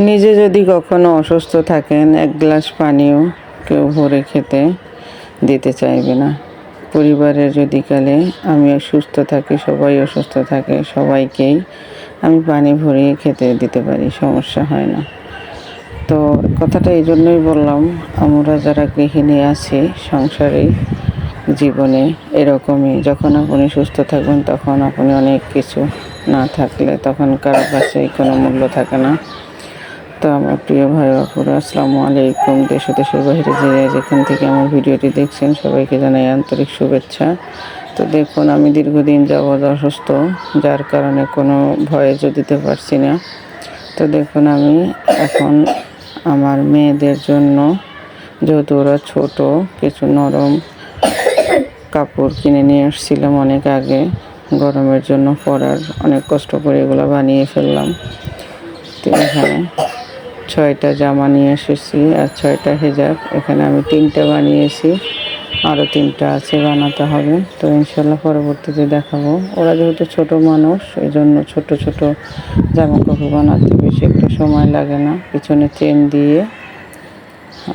নিজে যদি কখনো অসুস্থ থাকেন, এক গ্লাস পানিও কেউ ভরে খেতে দিতে চাইবে না। পরিবারের যদি কালে আমি সুস্থ থাকি, সবাই অসুস্থ থাকে, সবাইকেই আমি পানি ভরিয়ে খেতে দিতে পারি, সমস্যা হয় না। তো কথাটা এই জন্যই বললাম, আমরা যারা গৃহিণী আছি সংসারে জীবনে এরকমই, যখন আপনি সুস্থ থাকবেন তখন আপনি অনেক কিছু, না থাকলে তখন কারো কাছেই কোনো মূল্য থাকে না। তো আমার প্রিয় ভাই বাপুরা, আসসালামু আলাইকুম। দেশ ও দেশের বাইরে যেখান থেকে আমার ভিডিওটি দেখছেন সবাইকে জানাই আন্তরিক শুভেচ্ছা। তো দেখুন, আমি দীর্ঘদিন যাবৎ অসুস্থ, যার কারণে কোনো ভয়েস দিতে পারছি না। তো দেখুন, আমি এখন আমার মেয়েদের জন্য, যেহেতু ওরা ছোট, কিছু নরম কাপড় কিনে নিয়ে আসছিলাম অনেক আগে, গরমের জন্য পরার, অনেক কষ্ট করে এগুলো বানিয়ে ফেললাম। তো এখানে 6টা জামা নিয়ে এসেছি আর 6টা হিজাব। এখানে আমি 3টা বানিয়েছি, আরও 3টা আছে, বানাতে হবে। তো ইনশাল্লাহ পরবর্তীতে দেখাবো। ওরা যেহেতু ছোট মানুষ, এই জন্য ছোট ছোট জামা কাপড় বানাতে বেশি একটা সময় লাগে না। পিছনে চেন দিয়ে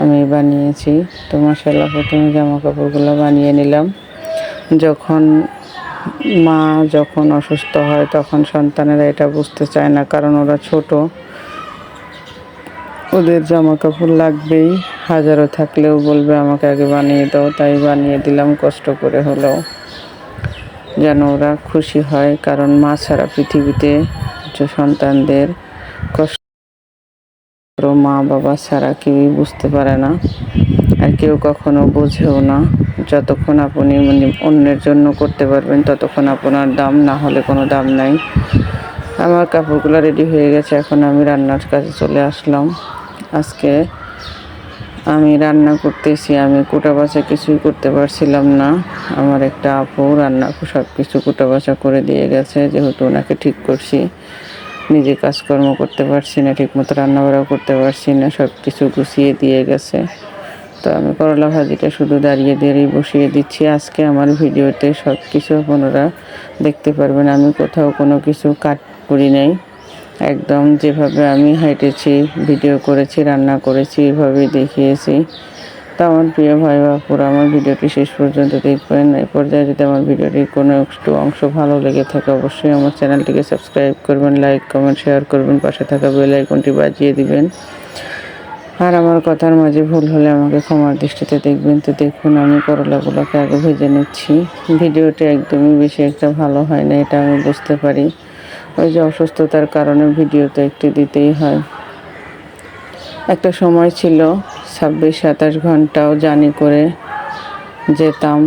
আমি বানিয়েছি। তো মাশাআল্লাহ প্রথমে জামা কাপড়গুলো বানিয়ে নিলাম। যখন অসুস্থ হয় তখন সন্তানেরা এটা বুঝতে চায় না, কারণ ওরা ছোট, ওদের জামা কাপড় লাগবেই। হাজারও থাকলেও বলবে আমাকে আগে বানিয়ে দাও, তাই বানিয়ে দিলাম কষ্ট করে হলেও, যেন ওরা খুশি হয়। কারণ মা ছাড়া পৃথিবীতে যে সন্তানদের কষ্ট, মা বাবা ছাড়া কেউই বুঝতে পারে না, আর কেউ কখনো বোঝেও না। যতক্ষণ আপনি অন্যের জন্য করতে পারবেন ততক্ষণ আপনার দাম, না হলে কোনো দাম নাই। আমার কাপড়গুলো রেডি হয়ে গেছে, এখন আমি রান্নার কাজে চলে আসলাম। আজকে আমি রান্না করতেছি, আমি কুটা বাছা কিছুই করতে পারছিলাম না। আমার একটা আপু রান্না সব কিছু কুটা বাছা করে দিয়ে গেছে, যেহেতু ওনাকে ঠিক করছি। নিজে কাজকর্ম করতে পারছি না, ঠিকমতো রান্নাবাড়াও করতে পারছি না, সব কিছু গুছিয়ে দিয়ে গেছে। তো আমি করলা ভাজিটা শুধু দাঁড়িয়ে বসিয়ে দিচ্ছি। আজকে আমার ভিডিওতে সব কিছু আপনারা দেখতে পারবেন, আমি কোথাও কোনো কিছু কাট করি নাই। একদম যেভাবে আমি হেঁটেছি, ভিডিও করেছি, রান্না করেছি, এভাবেই দেখিয়েছি। তো আমার প্রিয় ভাই বাপুরা, আমার ভিডিওটি শেষ পর্যন্ত দেখবেন। এই পর্যায়ে যদি আমার ভিডিওটির কোনো একটু অংশ ভালো লেগে থাকে, অবশ্যই আমার চ্যানেলটিকে সাবস্ক্রাইব করবেন, লাইক কমেন্ট শেয়ার করবেন, পাশে থাকা বেল আইকনটি বাজিয়ে দিবেন। আর আমার কথার মাঝে ভুল হলে আমাকে ক্ষমার দৃষ্টিতে দেখবেন। তো দেখুন, আমি করলাগুলোকে আগে ভেজে নিচ্ছি। ভিডিওটি একদমই বেশি একটা ভালো হয় না, এটা আমি বুঝতে পারি। ওই যে অসুস্থতার কারণে ভিডিও তো একটু দিতেই হয়। একটা সময় ছিল 26-27 ঘন্টাও জার্নি করে যেতাম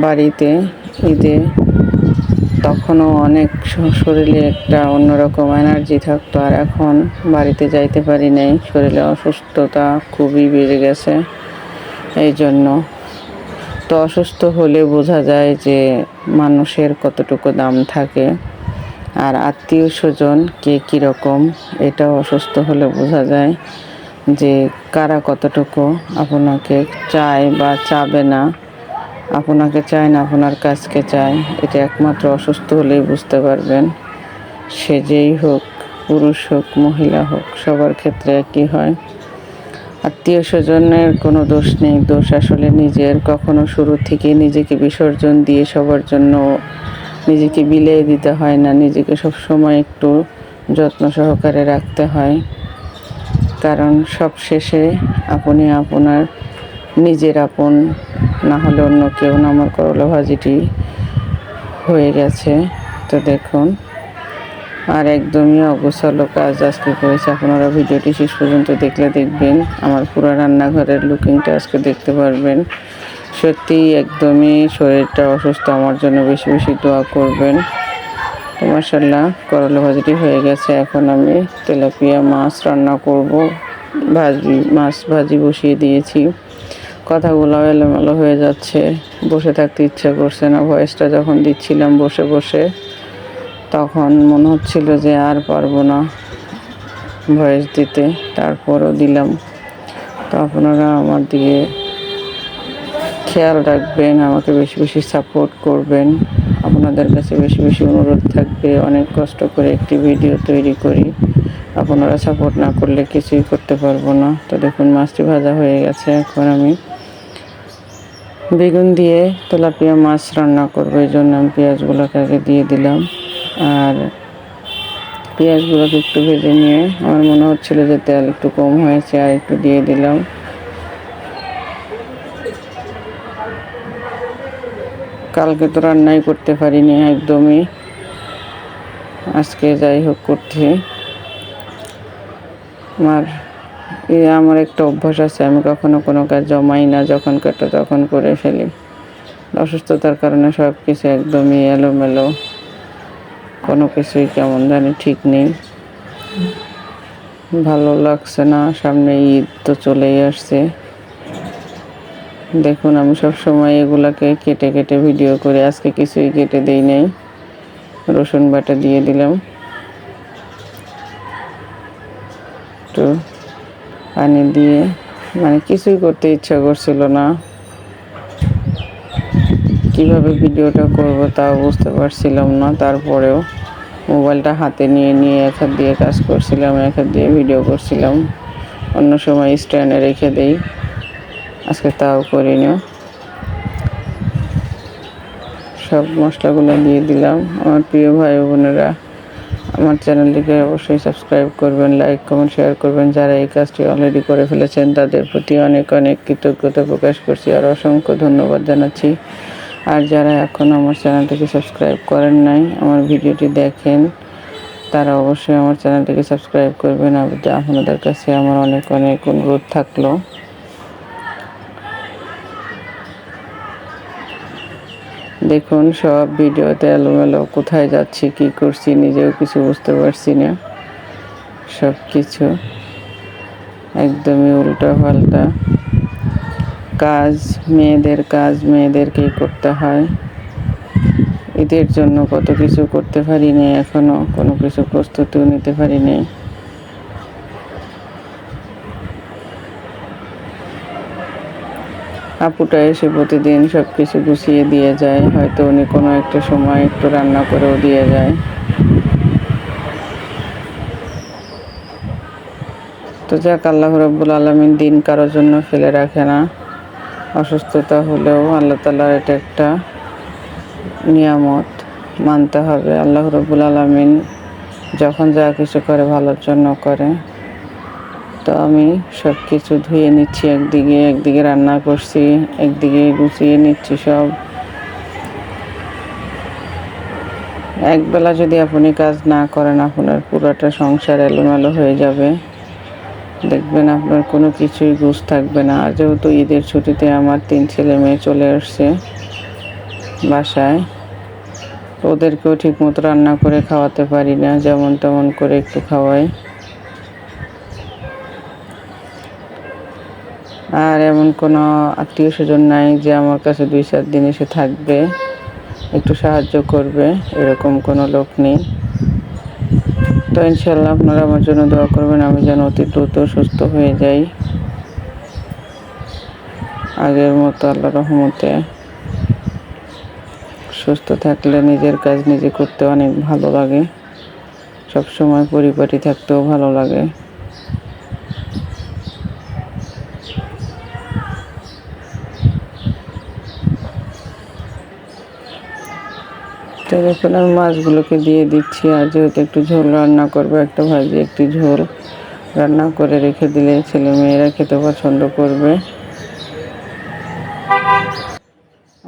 বাড়িতে ঈদে, তখনও অনেক শরীরে একটা অন্যরকম এনার্জি থাকতো। আর এখন বাড়িতে যাইতে পারি নাই, শরীরে অসুস্থতা খুবই বেড়ে গেছে। এই জন্য তো অসুস্থ হলে বোঝা যায় যে মানুষের কতটুকু দাম থাকে, আর আত্মীয় স্বজন কে কীরকম, এটাও অসুস্থ হলে বোঝা যায় যে কারা কতটুকু আপনাকে চায় বা চাবে না। আপনাকে চায় না, আপনার কাজকে চায়, এটা একমাত্র অসুস্থ হলেই বুঝতে পারবেন। সে যেই হোক, পুরুষ হোক মহিলা হোক, সবার ক্ষেত্রে একই হয়। আত্মীয় স্বজনের কোনো দোষ নেই, দোষ আসলে নিজের। কখনো শুরু থেকে নিজেকে বিসর্জন দিয়ে সবার জন্য নিজেকে বিলিয়ে দিতে হয় না, নিজেকে সবসময় একটু যত্ন সহকারে রাখতে হয়। কারণ সব শেষে আপনি আপনার নিজের আপন, না হলে অন্য কেউ না। আমার করলা ভাজিটি হয়ে গেছে। তো দেখুন, আর একদমই অগোছালো কাজ আজকে করেছে। আপনারা ভিডিওটি শেষ পর্যন্ত দেখলে দেখবেন, আমার পুরো রান্নাঘরের লুকিংটা আজকে দেখতে পারবেন। সত্যিই একদমই শরীরটা অসুস্থ, আমার জন্য বেশি বেশি দোয়া করবেন। তো মাশাআল্লাহ করলা ভাজিটি হয়ে গেছে। এখন আমি তেলাপিয়া মাছ রান্না করব, মাছ ভাজি বসিয়ে দিয়েছি। কথাগুলো এলোমেলো হয়ে যাচ্ছে, বসে থাকতে ইচ্ছা করছে না। ভয়েসটা যখন দিচ্ছিলাম বসে বসে, তখন মনে হচ্ছিল যে আর পারবো না ভয়েস দিতে, তারপরও দিলাম। তো আপনারা আমার দিকে খেয়াল রাখবেন, আমাকে বেশি বেশি সাপোর্ট করবেন। আপনাদের কাছে বেশি বেশি অনুরোধ থাকবে, অনেক কষ্ট করে একটি ভিডিও তৈরি করি, আপনারা সাপোর্ট না করলে কিছুই করতে পারবো না। তো দেখুন মাছটি ভাজা হয়ে গেছে, এখন আমি বেগুন দিয়ে তেলাপিয়া মাছ রান্না করবো, এই জন্য আমি পেঁয়াজগুলোকে আগে দিয়ে দিলাম। আর পেঁয়াজগুলোকে একটু ভেজে নিয়ে আমার মনে হচ্ছিল যে তেল একটু কম হয়েছে, আর একটু দিয়ে দিলাম। কালকে তো রান্নাই করতে পারিনি একদমই, আজকে যাই হোক করছি। আমার একটা অভ্যাস আছে, আমি কখনো কোনো কাজ জমাই না, যখন কাটা তখন করে ফেলি। অসুস্থতার কারণে সব কিছু একদমই এলোমেলো, কোনো কিছুই কেমন জানি ঠিক নেই, ভালো লাগছে না। সামনে ঈদ তো চলেই আসছে। দেখুন আমি সব সময় এগুলাকে কেটে কেটে ভিডিও করে, আজকে কিছুই কেটে দেই নাই। রসুন বাটা দিয়ে দিলাম, একটু পানি দিয়ে, মানে কিছুই করতে ইচ্ছা করছিল না, কিভাবে ভিডিওটা করব তাও বুঝতে পারছিলাম না। তারপরেও মোবাইলটা হাতে নিয়ে নিয়ে এক হাত দিয়ে কাজ করছিলাম, এক হাত দিয়ে ভিডিও করছিলাম। অন্য সময় স্ট্যান্ডে রেখে দেই, আজকে তাও করিনি। সব মশলাগুলো দিয়ে দিলাম। আমার প্রিয় ভাই বোনেরা, আমার চ্যানেলটিকে অবশ্যই সাবস্ক্রাইব করবেন, লাইক কমেন্ট শেয়ার করবেন। যারা এই কাজটি অলরেডি করে ফেলেছেন তাদের প্রতি অনেক অনেক কৃতজ্ঞতা প্রকাশ করছি আর অসংখ্য ধন্যবাদ জানাচ্ছি। আর যারা এখনও আমার চ্যানেলটিকে সাবস্ক্রাইব করেন নাই, আমার ভিডিওটি দেখেন, তারা অবশ্যই আমার চ্যানেলটিকে সাবস্ক্রাইব করবেন। আপনাদের কাছে আমার অনেক অনেক অনুরোধ থাকলো। দেখুন সব ভিডিওতে এলোমেলো, কোথায় যাচ্ছি কি করছি নিজেও কিছু বুঝতে পারছি না, সব কিছু একদমই উল্টা পাল্টা কাজ। মেয়েদের কাজ মেয়েদেরকেই করতে হয়। ঈদের জন্য কত কিছু করতে পারিনি, এখনো কোনো কিছু প্রস্তুতিও নিতে পারিনি। আপুটা এসে প্রতিদিন সব কিছু গুছিয়ে দিয়ে যায়, হয়তো উনি কোনো একটা সময় একটু রান্না করেও দিয়ে যায়। তো যাক, আল্লাহ রাব্বুল আলামিন দিন কারোর জন্য ফেলে রাখে না। অসুস্থতা হলেও আল্লাহ তাআলার এটা একটা নিয়ামত, মানতে হবে। আল্লাহ রাব্বুল আলামিন যখন যা কিছু করে ভালোর জন্য করে। তো আমি সব কিছু ধুয়ে নিচ্ছি, একদিকে রান্না করছি, একদিকে গুছিয়ে নিচ্ছি সব। একবেলা যদি আপনি কাজ না করেন, আপনার পুরোটা সংসার এলোমেলো হয়ে যাবে, দেখবেন আপনার কোনো কিছুই গুছ থাকবে না। আর যেহেতু ঈদের ছুটিতে আমার 3 ছেলে মেয়ে চলে আসছে বাসায়, ওদেরকেও ঠিক মতো রান্না করে খাওয়াতে পারি না, যেমন তেমন করে একটু খাওয়াই। আর এমন কোনো আত্মীয় স্বজন নাই যে আমার কাছে 2-4 দিন এসে থাকবে, একটু সাহায্য করবে, এরকম কোনো লোক নেই। তো ইনশাল্লাহ আপনারা আমার জন্য দোয়া করবেন, আমি যেন অতি দ্রুত সুস্থ হয়ে যাই আগের মতো, আল্লাহর রহমতে। সুস্থ থাকলে নিজের কাজ নিজে করতে অনেক ভালো লাগে, সবসময় পরিপাটি থাকতেও ভালো লাগে। তো দেখুন আমি মাছগুলোকে দিয়ে দিচ্ছি, আর যেহেতু একটু ঝোল রান্না করবো, একটা ভাজি একটি ঝোল রান্না করে রেখে দিলে ছেলে মেয়েরা খেতে পছন্দ করবে।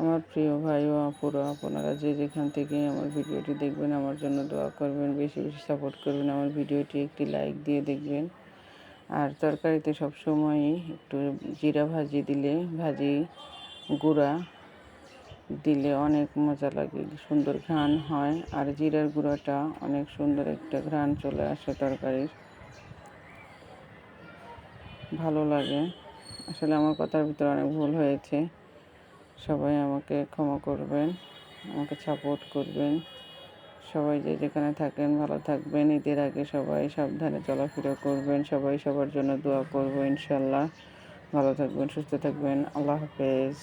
আমার প্রিয় ভাই ও আপুরা, আপনারা যে যেখান থেকে আমার ভিডিওটি দেখবেন, আমার জন্য দোয়া করবেন, বেশি বেশি সাপোর্ট করবেন, আমার ভিডিওটি একটি লাইক দিয়ে দেখবেন। আর তরকারিতে সবসময়ই একটু জিরা ভাজি দিলে, ভাজি গুঁড়া দিলে অনেক মজা লাগে, সুন্দর ঘ্রাণ হয়। আর জিরার গুঁড়াটা অনেক সুন্দর একটা ঘ্রাণ চলে আসে তরকারির, ভালো লাগে। আসলে আমার কথার ভিতরে অনেক ভুল হয়েছে, সবাই আমাকে ক্ষমা করবেন, আমাকে সাপোর্ট করবেন। সবাই যে যেখানে থাকেন ভালো থাকবেন। ঈদের আগে সবাই সাবধানে চলাফেরা করবেন, সবাই সবার জন্য দোয়া করবো ইনশাল্লাহ। ভালো থাকবেন, সুস্থ থাকবেন। আল্লাহ হাফেজ।